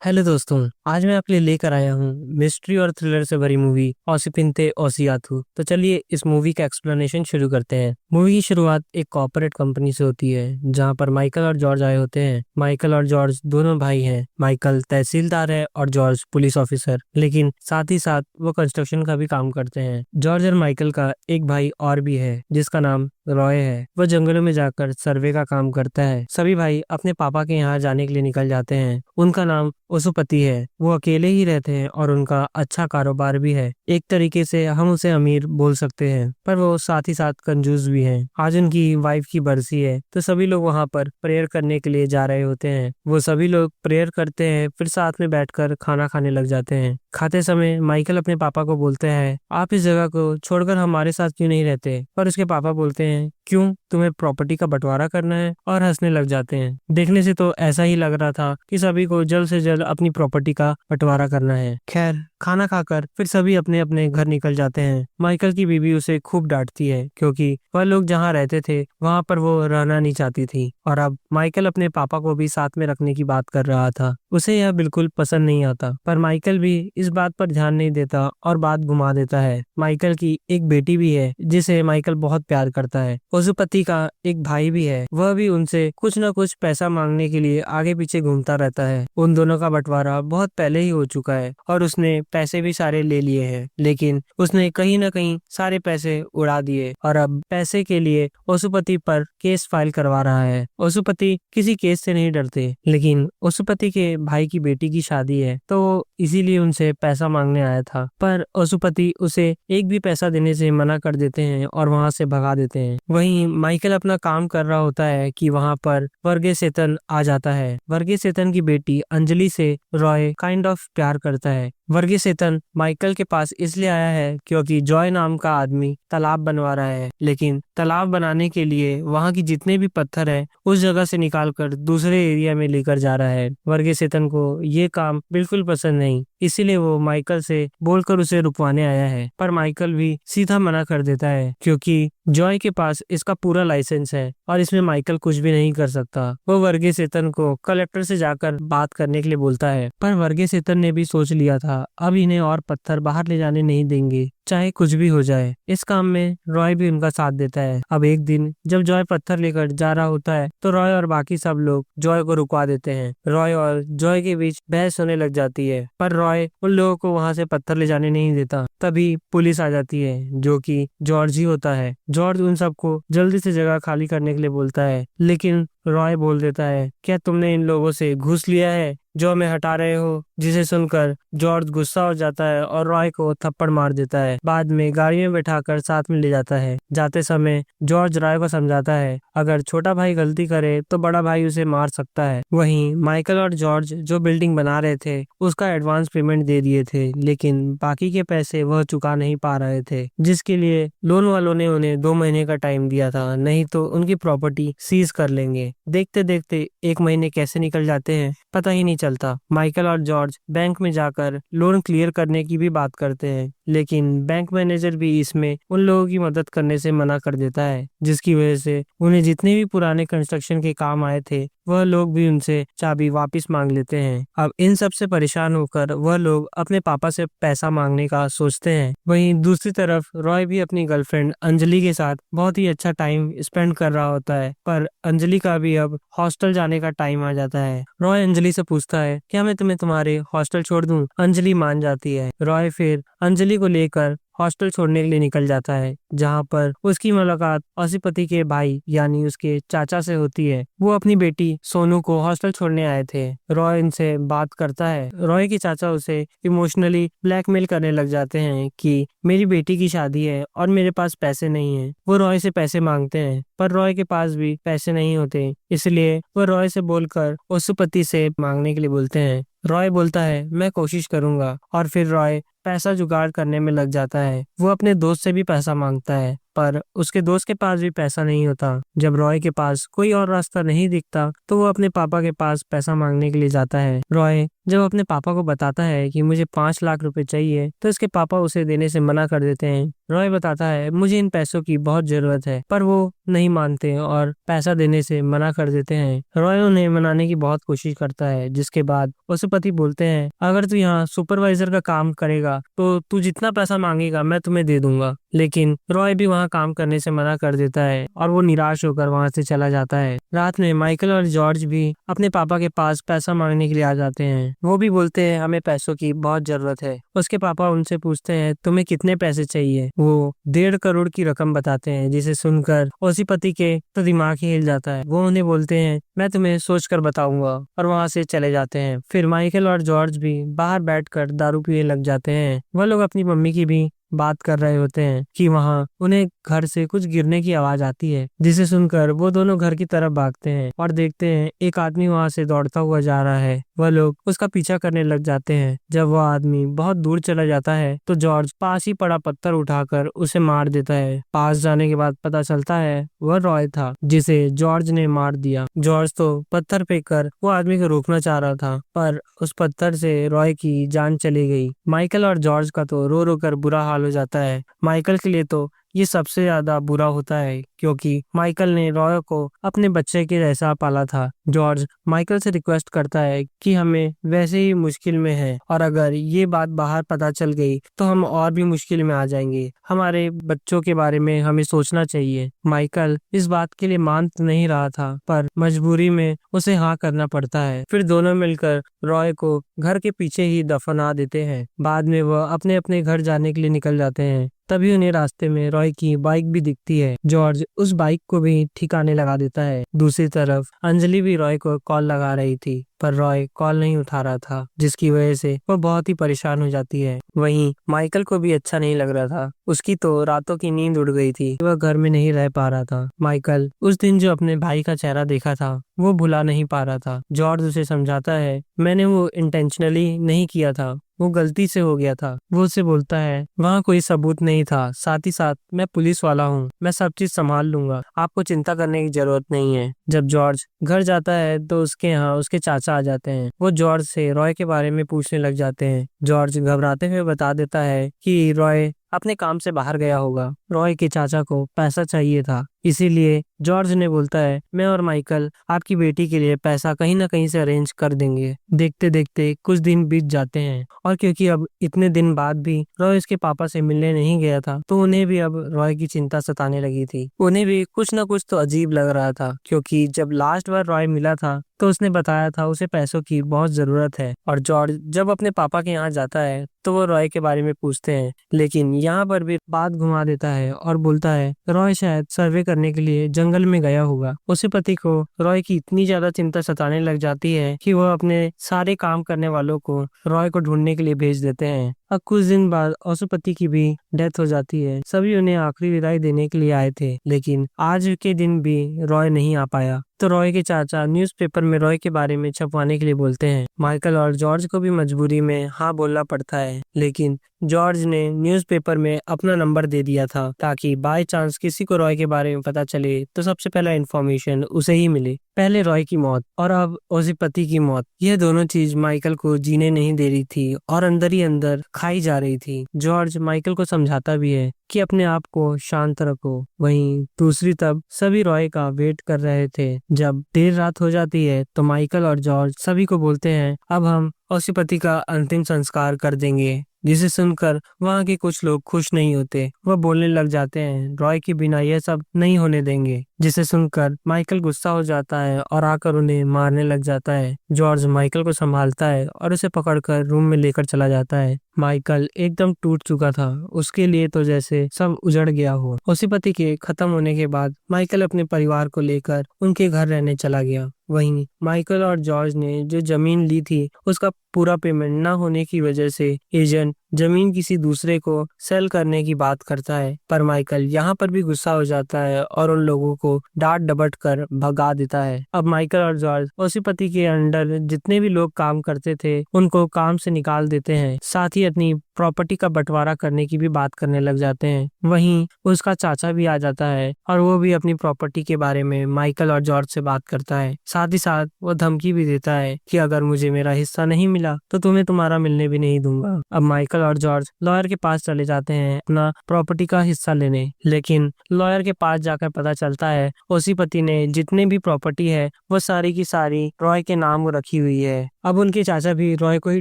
Hello दोस्तों। आज मैं आपके लिए लेकर आया हूँ मिस्ट्री और थ्रिलर से भरी मूवी ओसिपिंते ओसियाथू। तो चलिए इस मूवी का एक्सप्लेनेशन शुरू करते हैं। मूवी की शुरुआत एक कॉर्पोरेट कंपनी से होती है जहाँ पर माइकल और जॉर्ज आए होते हैं। माइकल और जॉर्ज दोनों भाई हैं। माइकल तहसीलदार है और जॉर्ज पुलिस ऑफिसर, लेकिन साथ ही साथ वो कंस्ट्रक्शन का भी काम करते हैं। जॉर्ज और माइकल का एक भाई और भी है जिसका नाम रॉय है। वह जंगलों में जाकर सर्वे का काम करता है। सभी भाई अपने पापा के यहाँ जाने के लिए निकल जाते हैं। उनका नाम ओसुपति है। वो अकेले ही रहते हैं और उनका अच्छा कारोबार भी है। एक तरीके से हम उसे अमीर बोल सकते हैं, पर वो साथ ही साथ कंजूस भी हैं। आज उनकी वाइफ की बरसी है तो सभी लोग वहाँ पर प्रेयर करने के लिए जा रहे होते हैं। वो सभी लोग प्रेयर करते हैं, फिर साथ में बैठकर खाना खाने लग जाते हैं। खाते समय माइकल अपने पापा को बोलते हैं, आप इस जगह को छोड़कर हमारे साथ क्यों नहीं रहते? पर उसके पापा बोलते हैं, क्यों, तुम्हें प्रॉपर्टी का बंटवारा करना है? और हंसने लग जाते हैं। देखने से तो ऐसा ही लग रहा था कि सभी को जल्द से जल्द अपनी प्रॉपर्टी का बंटवारा करना है। खैर, खाना खाकर फिर सभी अपने अपने घर निकल जाते हैं। माइकल की बीवी उसे खूब डांटती है क्योंकि वह लोग जहाँ रहते थे वहाँ पर वो रहना नहीं चाहती थी, और अब माइकल अपने पापा को भी साथ में रखने की बात कर रहा था। उसे यह बिल्कुल पसंद नहीं आता, पर माइकल भी इस बात पर ध्यान नहीं देता और बात घुमा देता है। माइकल की एक बेटी भी है जिसे माइकल बहुत प्यार करता है। पशुपति का एक भाई भी है, वह भी उनसे कुछ न कुछ पैसा मांगने के लिए आगे पीछे घूमता रहता है। उन दोनों का बंटवारा बहुत पहले ही हो चुका है और उसने पैसे भी सारे ले लिए हैं, लेकिन उसने कहीं न कहीं सारे पैसे उड़ा दिए और अब पैसे के लिए पशुपति पर केस फाइल करवा रहा है। पशुपति किसी केस से नहीं डरते, लेकिन पशुपति के भाई की बेटी की शादी है तो वो इसीलिए उनसे पैसा मांगने आया था। पर पशुपति उसे एक भी पैसा देने से मना कर देते हैं और वहां से भगा देते हैं। वहीं माइकल अपना काम कर रहा होता है कि वहां पर वर्गेसेतन आ जाता है। वर्गेसेतन की बेटी अंजलि से रॉय काइंड ऑफ प्यार करता है। वर्गीसेतन माइकल के पास इसलिए आया है क्योंकि जॉय नाम का आदमी तालाब बनवा रहा है, लेकिन तालाब बनाने के लिए वहां की जितने भी पत्थर है उस जगह से निकालकर दूसरे एरिया में लेकर जा रहा है। वर्गीसेतन को ये काम बिल्कुल पसंद नहीं, इसीलिए वो माइकल से बोलकर उसे रुकवाने आया है। पर माइकल भी सीधा मना कर देता है क्योंकि जॉय के पास इसका पूरा लाइसेंस है और इसमें माइकल कुछ भी नहीं कर सकता। वो वर्गीसेतन को कलेक्टर से जाकर बात करने के लिए बोलता है, पर वर्गीसेतन ने भी सोच लिया था अब इन्हें और पत्थर बाहर ले जाने नहीं देंगे, चाहे कुछ भी हो जाए। इस काम में रॉय भी उनका साथ देता है। अब एक दिन जब जॉय पत्थर लेकर जा रहा होता है तो रॉय और बाकी सब लोग जॉय को रुकवा देते हैं। रॉय और जॉय के बीच बहस होने लग जाती है, पर रॉय उन लोगों को वहां से पत्थर ले जाने नहीं देता। तभी पुलिस आ जाती है जो कि जॉर्ज ही होता है। जॉर्ज उन सबको जल्दी से जगह खाली करने के लिए बोलता है, लेकिन रॉय बोल देता है, क्या तुमने इन लोगों से घूस लिया है जो हमें हटा रहे हो? जिसे सुनकर जॉर्ज गुस्सा हो जाता है और रॉय को थप्पड़ मार देता है। बाद में गाड़ी में बैठाकर साथ में ले जाता है। जाते समय जॉर्ज रॉय को समझाता है, अगर छोटा भाई गलती करे तो बड़ा भाई उसे मार सकता है। वहीं माइकल और जॉर्ज जो बिल्डिंग बना रहे थे उसका एडवांस पेमेंट दे दिए थे, लेकिन बाकी के पैसे वह चुका नहीं पा रहे थे, जिसके लिए लोन वालों ने उन्हें 2 महीने का टाइम दिया था, नहीं तो उनकी प्रॉपर्टी सीज कर लेंगे। देखते देखते 1 महीने कैसे निकल जाते हैं पता ही नहीं चलता। माइकल और जॉर्ज बैंक में जाकर लोन क्लियर करने की भी बात करते हैं, लेकिन बैंक मैनेजर भी इसमें उन लोगों की मदद करने से मना कर देता है, जिसकी वजह से उन्हें जितने भी पुराने कंस्ट्रक्शन के काम आए थे वह लोग भी उनसे चाबी वापस मांग लेते हैं। अब इन सब से परेशान होकर वह लोग अपने पापा से पैसा मांगने का सोचते हैं। वहीं दूसरी तरफ रॉय भी अपनी गर्लफ्रेंड अंजलि के साथ बहुत ही अच्छा टाइम स्पेंड कर रहा होता है, पर अंजलि का भी अब हॉस्टल जाने का टाइम आ जाता है। रॉय अंजलि से पूछता है, क्या मैं तुम्हें तुम्हारे हॉस्टल छोड़ दूं? अंजलि मान जाती है। रॉय फिर अंजलि को लेकर हॉस्टल छोड़ने के लिए निकल जाता है, जहाँ पर उसकी मुलाकात औसीपति के भाई यानी उसके चाचा से होती है। वो अपनी बेटी सोनू को हॉस्टल छोड़ने आए थे। रॉय इनसे बात करता है। रॉय के चाचा उसे इमोशनली ब्लैकमेल करने लग जाते हैं कि मेरी बेटी की शादी है और मेरे पास पैसे नहीं है। वो रॉय से पैसे मांगते हैं, पर रॉय के पास भी पैसे नहीं होते, इसलिए वो रॉय से बोलकर औसीपति से मांगने के लिए बोलते हैं। रॉय बोलता है, मैं कोशिश करूंगा, और फिर रॉय पैसा जुगाड़ करने में लग जाता है। वो अपने दोस्त से भी पैसा मांगता है, पर उसके दोस्त के पास भी पैसा नहीं होता। जब रॉय के पास कोई और रास्ता नहीं दिखता तो वो अपने पापा के पास पैसा मांगने के लिए जाता है। रॉय जब अपने पापा को बताता है कि मुझे 5 लाख रुपए चाहिए तो इसके पापा उसे देने से मना कर देते हैं। रॉय बताता है मुझे इन पैसों की बहुत जरूरत है, पर वो नहीं मानते और पैसा देने से मना कर देते हैं। रॉय उन्हें मनाने की बहुत कोशिश करता है, जिसके बाद उसके पति बोलते हैं अगर तू यहाँ सुपरवाइजर का काम करेगा तो तू जितना पैसा मांगेगा मैं तुम्हें दे दूंगा। लेकिन रॉय भी वहाँ काम करने से मना कर देता है और वो निराश होकर वहाँ से चला जाता है। रात में माइकल और जॉर्ज भी अपने पापा के पास पैसा मांगने के लिए आ जाते हैं। वो भी बोलते हैं हमें पैसों की बहुत जरूरत है। उसके पापा उनसे पूछते हैं तुम्हें कितने पैसे चाहिए। वो 1.5 करोड़ की रकम बताते हैं, जिसे सुनकर ओसीपति के तो दिमाग ही हिल जाता है। वो उन्हें बोलते हैं मैं तुम्हें सोच कर बताऊंगा और वहाँ से चले जाते हैं। फिर माइकल और जॉर्ज भी बाहर बैठकर दारू पीने लग जाते हैं। वह लोग अपनी मम्मी की भी बात कर रहे होते हैं कि वहाँ उन्हें घर से कुछ गिरने की आवाज आती है, जिसे सुनकर वो दोनों घर की तरफ भागते हैं और देखते हैं एक आदमी वहाँ से दौड़ता हुआ जा रहा है। वह लोग उसका पीछा करने लग जाते हैं। जब वह आदमी बहुत दूर चला जाता है तो जॉर्ज पास ही पड़ा पत्थर उठाकर उसे मार देता है। पास जाने के बाद पता चलता है वह रॉय था, जिसे जॉर्ज ने मार दिया। जॉर्ज तो पत्थर फेंक कर वो आदमी को रोकना चाह रहा था, पर उस पत्थर से रॉय की जान चली गई। माइकल और जॉर्ज का तो रो रो कर बुरा हाल हो जाता है। माइकल के लिए तो ये सबसे ज्यादा बुरा होता है, क्योंकि माइकल ने रॉय को अपने बच्चे के जैसा पाला था। जॉर्ज माइकल से रिक्वेस्ट करता है कि हमें वैसे ही मुश्किल में है और अगर ये बात बाहर पता चल गई तो हम और भी मुश्किल में आ जाएंगे। हमारे बच्चों के बारे में हमें सोचना चाहिए। माइकल इस बात के लिए मान तो नहीं रहा था, पर मजबूरी में उसे हाँ करना पड़ता है। फिर दोनों मिलकर रॉय को घर के पीछे ही दफना देते हैं। बाद में वह अपने अपने घर जाने के लिए निकल जाते हैं। तभी उन्हें रास्ते में रॉय की बाइक भी दिखती है। जॉर्ज उस बाइक को भी ठिकाने लगा देता है। दूसरी तरफ अंजलि भी रॉय को कॉल लगा रही थी, पर रॉय कॉल नहीं उठा रहा था, जिसकी वजह से वो बहुत ही परेशान हो जाती है। वहीं माइकल को भी अच्छा नहीं लग रहा था। उसकी तो रातों की नींद उड़ गई थी, वह घर में नहीं रह पा रहा था। माइकल उस दिन जो अपने भाई का चेहरा देखा था वो भुला नहीं पा रहा था। जॉर्ज उसे समझाता है मैंने वो इंटेंशनली नहीं किया था, वो गलती से हो गया था। वो उसे बोलता है वहाँ कोई सबूत नहीं था, साथ ही साथ मैं पुलिस वाला हूँ, मैं सब चीज संभाल लूंगा, आपको चिंता करने की जरूरत नहीं है। जब जॉर्ज घर जाता है तो उसके यहाँ उसके चाचा आ जाते हैं। वो जॉर्ज से रॉय के बारे में पूछने लग जाते हैं। जॉर्ज घबराते हुए बता देता है कि रॉय अपने काम से बाहर गया होगा। रॉय के चाचा को पैसा चाहिए था, इसीलिए जॉर्ज ने बोलता है मैं और माइकल आपकी बेटी के लिए पैसा कहीं ना कहीं से अरेंज कर देंगे। देखते देखते कुछ दिन बीत जाते हैं और क्योंकि अब इतने दिन बाद भी रॉय उसके पापा से मिलने नहीं गया था तो उन्हें भी अब रॉय की चिंता सताने लगी थी। उन्हें भी कुछ न कुछ तो अजीब लग रहा था, क्योंकि जब लास्ट बार रॉय मिला था तो उसने बताया था उसे पैसों की बहुत जरूरत है। और जॉर्ज जब अपने पापा के यहाँ जाता है तो वो रॉय के बारे में पूछते हैं, लेकिन यहाँ पर भी बात घुमा देता है और बोलता है रॉय शायद सर्वे करने के लिए जंगल में गया होगा। उसे पति को रॉय की इतनी ज्यादा चिंता सताने लग जाती है कि वह अपने सारे काम करने वालों को रॉय को ढूंढने के लिए भेज देते हैं। अब कुछ दिन बाद औसुपति की भी डेथ हो जाती है। सभी उन्हें आखिरी विदाई देने के लिए आए थे, लेकिन आज के दिन भी रॉय नहीं आ पाया। तो रॉय के चाचा न्यूज़पेपर में रॉय के बारे में छपवाने के लिए बोलते हैं। माइकल और जॉर्ज को भी मजबूरी में हाँ बोलना पड़ता है, लेकिन जॉर्ज ने न्यूज़पेपर में अपना नंबर दे दिया था ताकि बाय चांस किसी को रॉय के बारे में पता चले तो सबसे पहला इन्फॉर्मेशन उसे ही मिले। पहले रॉय की मौत और अब औसुपति की मौत, यह दोनों चीज माइकल को जीने नहीं दे रही थी और अंदर ही अंदर खाई जा रही थी। जॉर्ज माइकल को समझाता भी है कि अपने आप को शांत रखो। वहीं दूसरी तरफ सभी रॉय का वेट कर रहे थे। जब देर रात हो जाती है तो माइकल और जॉर्ज सभी को बोलते हैं अब हम औसुपति का अंतिम संस्कार कर देंगे, जिसे सुनकर वहाँ के कुछ लोग खुश नहीं होते। वह बोलने लग जाते हैं रॉय के बिना यह सब नहीं होने देंगे, जिसे सुनकर माइकल गुस्सा हो जाता है और आकर उन्हें मारने लग जाता है। जॉर्ज माइकल को संभालता है और उसे पकड़कर रूम में लेकर चला जाता है। माइकल एकदम टूट चुका था, उसके लिए तो जैसे सब उजड़ गया हो। औसुपति के खत्म होने के बाद माइकल अपने परिवार को लेकर उनके घर रहने चला गया। वहीं माइकल और जॉर्ज ने जो जमीन ली थी उसका पूरा पेमेंट न होने की वजह से एजेंट जमीन किसी दूसरे को सेल करने की बात करता है, पर माइकल यहाँ पर भी गुस्सा हो जाता है और उन लोगों को डांट डपट कर भगा देता है। अब माइकल और जॉर्ज औसुपति के अंडर जितने भी लोग काम करते थे उनको काम से निकाल देते हैं, साथ ही अपनी प्रॉपर्टी का बंटवारा करने की भी बात करने लग जाते हैं। वहीं उसका चाचा भी आ जाता है और वो भी अपनी प्रॉपर्टी के बारे में माइकल और जॉर्ज से बात करता है। साथ ही साथ वो धमकी भी देता है कि अगर मुझे मेरा हिस्सा नहीं मिला तो तुम्हें तुम्हारा मिलने भी नहीं दूंगा। अब माइकल और जॉर्ज लॉयर के पास चले जाते हैं अपना प्रॉपर्टी का हिस्सा लेने, लेकिन लॉयर के पास जाकर पता चलता है ओसीपति ने जितनी भी प्रॉपर्टी है वो सारी की सारी रॉय के नाम रखी हुई है। अब उनके चाचा भी रॉय को ही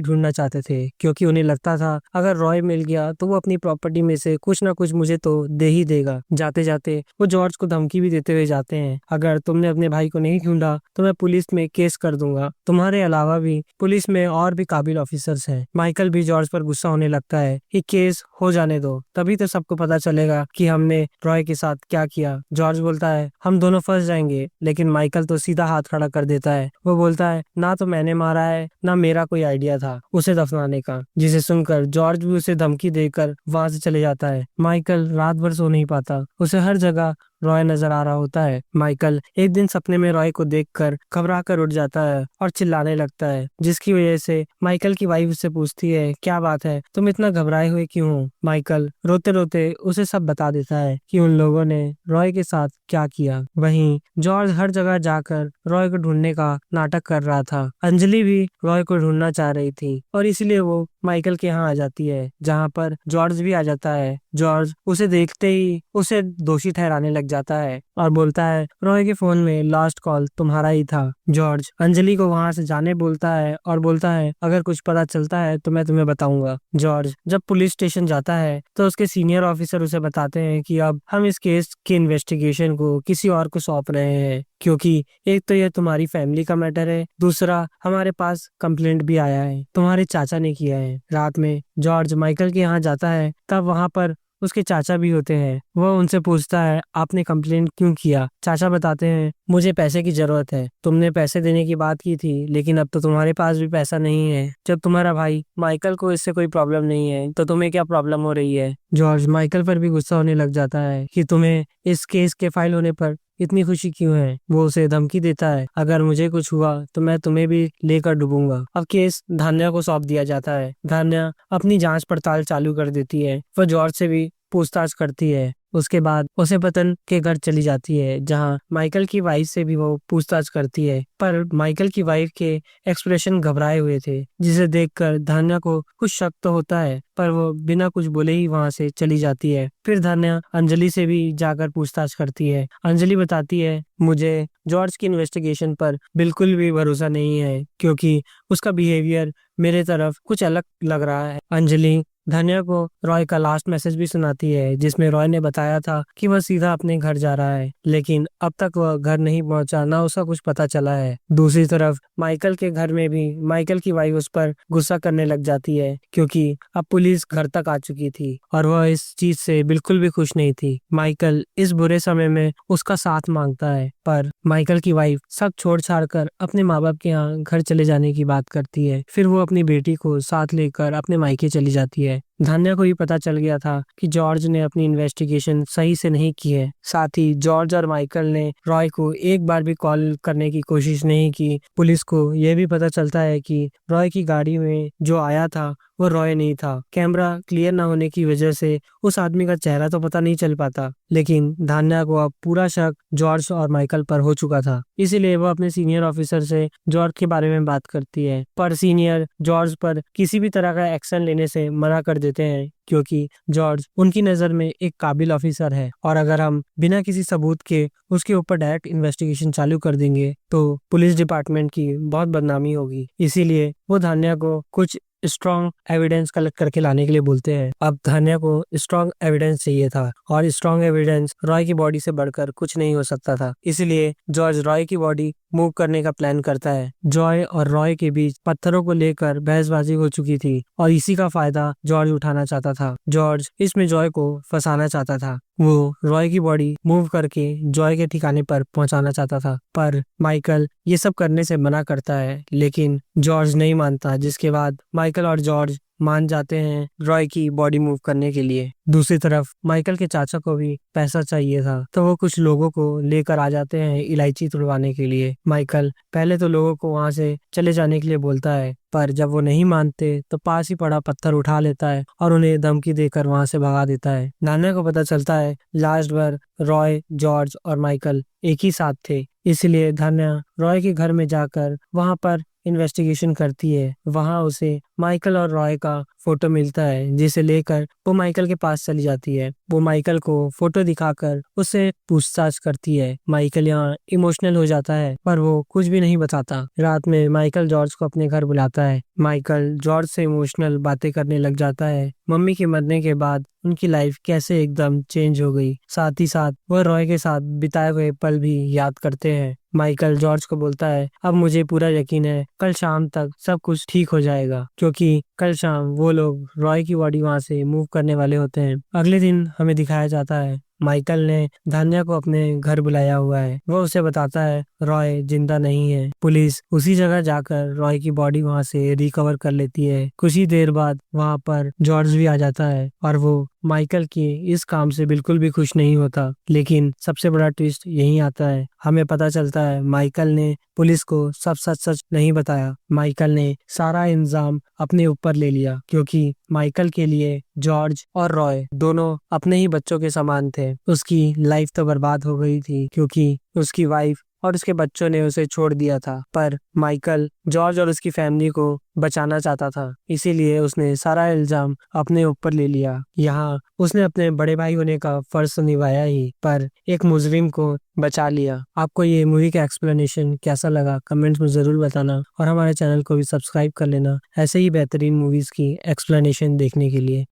ढूंढना चाहते थे, क्योंकि उन्हें लगता था अगर रॉय मिल गया तो वो अपनी प्रॉपर्टी में से कुछ ना कुछ मुझे तो दे ही देगा। जाते जाते वो जॉर्ज को धमकी भी देते हुए जाते हैं, अगर तुमने अपने भाई को नहीं ढूंढा तो मैं पुलिस में केस कर दूंगा। तुम्हारे अलावा भी पुलिस में और भी काबिल ऑफिसर्स हैं। माइकल भी जॉर्ज पर गुस्सा होने लगता है कि केस हो जाने दो, तभी तो सबको पता चलेगा कि हमने रॉय के साथ क्या किया। जॉर्ज बोलता है हम दोनों फंस जाएंगे, लेकिन माइकल तो सीधा हाथ खड़ा कर देता है। वो बोलता है ना तो मैंने मारा है ना मेरा कोई आइडिया था उसे दफनाने का। जिसे सुनकर जॉर्ज भी उसे धमकी देकर वहां से चले जाता है। माइकल रात भर सो नहीं पाता, उसे हर जगह रॉय नजर आ रहा होता है। माइकल एक दिन सपने में रॉय को देखकर घबरा कर उठ जाता है और चिल्लाने लगता है, जिसकी वजह से माइकल की वाइफ उससे पूछती है क्या बात है, तुम इतना घबराए हुए क्यों हो। माइकल रोते रोते उसे सब बता देता है कि उन लोगों ने रॉय के साथ क्या किया। वहीं जॉर्ज हर जगह जाकर रॉय को ढूंढने का नाटक कर रहा था। अंजलि भी रॉय को ढूंढना चाह रही थी और इसलिए वो माइकल के यहाँ आ जाती है, जहाँ पर जॉर्ज भी आ जाता है। जॉर्ज उसे देखते ही उसे दोषी ठहराने लग जाता है और बोलता है रॉय के फोन में लास्ट कॉल तुम्हारा ही था। जॉर्ज अंजलि को वहां से जाने बोलता है और बोलता है अगर कुछ पता चलता है तो मैं तुम्हें बताऊंगा। जॉर्ज जब पुलिस स्टेशन जाता है तो उसके सीनियर ऑफिसर उसे बताते हैं कि अब हम इस केस के इन्वेस्टिगेशन को किसी और को सौंप रहे हैं, क्योंकि एक तो यह तुम्हारी फैमिली का मैटर है, दूसरा हमारे पास कंप्लेंट भी आया है, तुम्हारे चाचा ने किया है। रात में जॉर्ज माइकल के यहाँ जाता है, तब वहां पर उसके चाचा भी होते हैं। वह उनसे पूछता है आपने कंप्लेंट क्यों किया। चाचा बताते हैं मुझे पैसे की जरूरत है, तुमने पैसे देने की बात की थी लेकिन अब तो तुम्हारे पास भी पैसा नहीं है। जब तुम्हारा भाई माइकल को इससे कोई प्रॉब्लम नहीं है तो तुम्हें क्या प्रॉब्लम हो रही है। जॉर्ज माइकल पर भी गुस्सा होने लग जाता है कि तुम्हें इस केस के फाइल होने पर इतनी खुशी क्यों है। वो उसे धमकी देता है अगर मुझे कुछ हुआ तो मैं तुम्हें भी लेकर डूबूंगा। अब केस धान्या को सौंप दिया जाता है। धान्या अपनी जांच पड़ताल चालू कर देती है। वह जॉर्ज से भी पूछताछ करती है। उसके बाद उसे पतन के घर चली जाती है, जहां माइकल की वाइफ से भी वो पूछताछ करती है, पर माइकल की वाइफ के एक्सप्रेशन घबराए हुए थे, जिसे देखकर धान्या को कुछ शक तो होता है, पर वो बिना कुछ बोले ही वहां से चली जाती है। फिर धान्या अंजलि से भी जाकर पूछताछ करती है। अंजलि बताती है मुझे जॉर्ज की इन्वेस्टिगेशन पर बिल्कुल भी भरोसा नहीं है, क्योंकि उसका बिहेवियर मेरे तरफ कुछ अलग लग रहा है। अंजलि धान्या को रॉय का लास्ट मैसेज भी सुनाती है, जिसमें रॉय ने बताया था कि वह सीधा अपने घर जा रहा है, लेकिन अब तक वह घर नहीं पहुंचा, ना उसका कुछ पता चला है। दूसरी तरफ माइकल के घर में भी माइकल की वाइफ उस पर गुस्सा करने लग जाती है, क्योंकि अब पुलिस घर तक आ चुकी थी और वह इस चीज से बिल्कुल भी खुश नहीं थी। माइकल इस बुरे समय में उसका साथ मांगता है, पर माइकल की वाइफ सब छोड़ छाड़ कर अपने माँ बाप के यहाँ घर चले जाने की बात करती है। फिर वो अपनी बेटी को साथ लेकर अपने मायके चली जाती है। धान्या को भी पता चल गया था कि जॉर्ज ने अपनी इन्वेस्टिगेशन सही से नहीं की है। साथ ही जॉर्ज और माइकल ने रॉय को एक बार भी कॉल करने की कोशिश नहीं की। पुलिस को यह भी पता चलता है कि रॉय की गाड़ी में जो आया था वो रॉय नहीं था। कैमरा क्लियर ना होने की वजह से उस आदमी का चेहरा तो पता नहीं चल पाता, लेकिन धान्या को अब पूरा शक जॉर्ज और माइकल पर हो चुका था। इसीलिए वो अपने सीनियर ऑफिसर से जॉर्ज के बारे में बात करती है, पर सीनियर जॉर्ज पर किसी भी तरह का एक्शन लेने से मना कर देते हैं, क्योंकि जॉर्ज उनकी नजर में एक काबिल ऑफिसर है और अगर हम बिना किसी सबूत के उसके ऊपर डायरेक्ट इन्वेस्टिगेशन चालू कर देंगे तो पुलिस डिपार्टमेंट की बहुत बदनामी होगी। इसीलिए वो धान्या को कुछ स्ट्रॉन्ग एविडेंस कलेक्ट करके लाने के लिए बोलते हैं। अब धान्या को स्ट्रॉन्ग एविडेंस चाहिए था और स्ट्रॉन्ग एविडेंस रॉय की बॉडी से बढ़कर कुछ नहीं हो सकता था। इसलिए जॉर्ज रॉय की बॉडी मूव करने का प्लान करता है। जॉय और रॉय के बीच पत्थरों को लेकर बहसबाजी हो चुकी थी और इसी का फायदा जॉर्ज उठाना चाहता था। जॉर्ज इसमें जॉय को फंसाना चाहता था। वो रॉय की बॉडी मूव करके जॉय के ठिकाने पर पहुंचाना चाहता था, पर माइकल ये सब करने से मना करता है, लेकिन जॉर्ज नहीं मानता, जिसके बाद माइकल और जॉर्ज मान जाते हैं रॉय की बॉडी मूव करने के लिए। दूसरी तरफ माइकल के चाचा को भी पैसा चाहिए था, तो वो कुछ लोगों को लेकर आ जाते हैं इलायची तुड़वाने के लिए। माइकल पहले तो लोगों को वहां से चले जाने के लिए बोलता है, पर जब वो नहीं मानते तो पास ही पड़ा पत्थर उठा लेता है और उन्हें धमकी देकर वहां से भगा देता है। नाना को पता चलता है लास्ट बार रॉय, जॉर्ज और माइकल एक ही साथ थे, इसलिए धान्या रॉय के घर में जाकर वहां पर इन्वेस्टिगेशन करती है। वहां उसे माइकल और रॉय का फोटो मिलता है, जिसे लेकर वो माइकल के पास चली जाती है। वो माइकल को फोटो दिखाकर उससे पूछताछ करती है। माइकल यहाँ इमोशनल हो जाता है, पर वो कुछ भी नहीं बताता। रात में माइकल जॉर्ज को अपने घर बुलाता है। माइकल जॉर्ज से इमोशनल बातें करने लग जाता है, मम्मी के मरने के बाद उनकी लाइफ कैसे एकदम चेंज हो गई। साथ ही साथ वह रॉय के साथ बिताए हुए पल भी याद करते हैं। माइकल जॉर्ज को बोलता है, अब मुझे पूरा यकीन है कल शाम तक सब कुछ ठीक हो जाएगा, क्योंकि कल शाम वो लोग रॉय की बॉडी वहां से मूव करने वाले होते हैं। अगले दिन हमें दिखाया जाता है माइकल ने धान्या को अपने घर बुलाया हुआ है। वो उसे बताता है रॉय जिंदा नहीं है। पुलिस उसी जगह जाकर रॉय की बॉडी वहां से रिकवर कर लेती है। कुछ ही देर बाद वहां पर जॉर्ज भी आ जाता है और वो माइकल के इस काम से बिल्कुल भी खुश नहीं होता। लेकिन सबसे बड़ा ट्विस्ट यहीं आता है। हमें पता चलता है माइकल ने पुलिस को सब सच सच नहीं बताया। माइकल ने सारा इल्जाम अपने ऊपर ले लिया, क्योंकि माइकल के लिए जॉर्ज और रॉय दोनों अपने ही बच्चों के समान थे। उसकी लाइफ तो बर्बाद हो गई थी, क्योंकि उसकी वाइफ और उसके बच्चों ने उसे छोड़ दिया था। पर माइकल जॉर्ज और उसकी फैमिली को बचाना चाहता था, इसीलिए उसने सारा इल्जाम अपने ऊपर ले लिया। यहाँ उसने अपने बड़े भाई होने का फर्ज तो निभाया ही, पर एक मुजरिम को बचा लिया। आपको ये मूवी का एक्सप्लेनेशन कैसा लगा कमेंट्स में जरूर बताना, और हमारे चैनल को भी सब्सक्राइब कर लेना ऐसे ही बेहतरीन मूवीज की एक्सप्लेनेशन देखने के लिए।